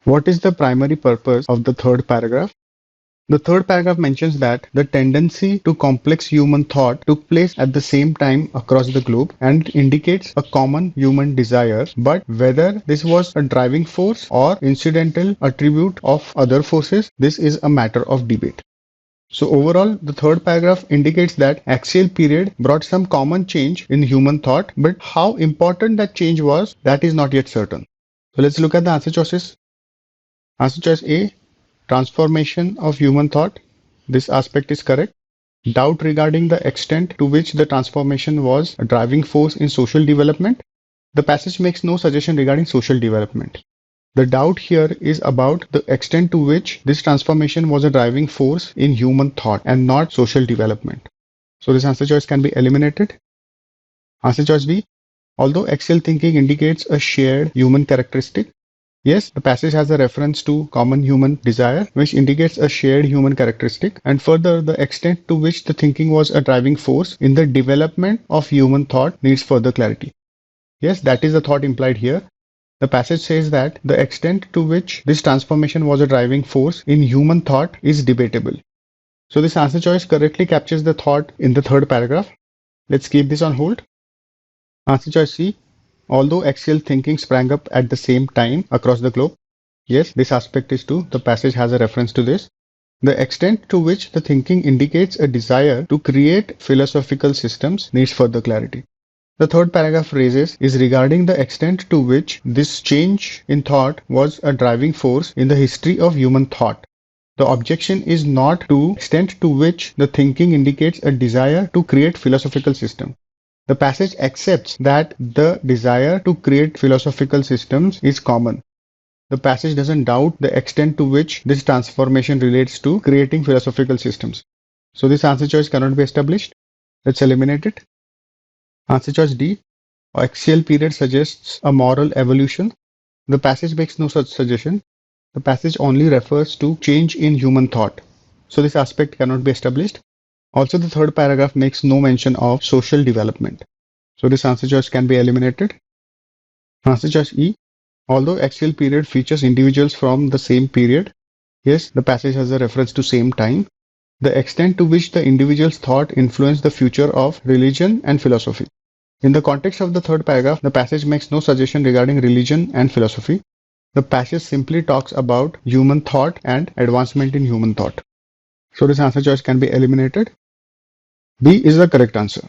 What is the primary purpose of the third paragraph? The third paragraph mentions that the tendency to complex human thought took place at the same time across the globe and indicates a common human desire, but whether this was a driving force or incidental attribute of other forces, this is a matter of debate. So overall, the third paragraph indicates that axial period brought some common change in human thought, but how important that change was, that is not yet certain. So let's look at the answer choices. Answer choice A, transformation of human thought. This aspect is correct. Doubt regarding the extent to which the transformation was a driving force in social development. The passage makes no suggestion regarding social development. The doubt here is about the extent to which this transformation was a driving force in human thought and not social development. So this answer choice can be eliminated. Answer choice B, although axial thinking indicates a shared human characteristic, yes, the passage has a reference to common human desire, which indicates a shared human characteristic, and further, the extent to which the thinking was a driving force in the development of human thought needs further clarity. Yes, that is the thought implied here. The passage says that the extent to which this transformation was a driving force in human thought is debatable. So this answer choice correctly captures the thought in the third paragraph. Let's keep this on hold. Answer choice C, although axial thinking sprang up at the same time across the globe, yes, this aspect is true. The passage has a reference to this. The extent to which the thinking indicates a desire to create philosophical systems needs further clarity. The third paragraph raises is regarding the extent to which this change in thought was a driving force in the history of human thought. The objection is not to extent to which the thinking indicates a desire to create philosophical system. The passage accepts that the desire to create philosophical systems is common. The passage doesn't doubt the extent to which this transformation relates to creating philosophical systems. So this answer choice cannot be established. Let's eliminate it. Answer choice D, axial period suggests a moral evolution. The passage makes no such suggestion. The passage only refers to change in human thought. So this aspect cannot be established. Also, the third paragraph makes no mention of social development. So this answer choice can be eliminated. Answer choice E, although axial period features individuals from the same period, yes, the passage has a reference to same time. The extent to which the individual's thought influenced the future of religion and philosophy. In the context of the third paragraph, the passage makes no suggestion regarding religion and philosophy. The passage simply talks about human thought and advancement in human thought. So this answer choice can be eliminated. B is the correct answer.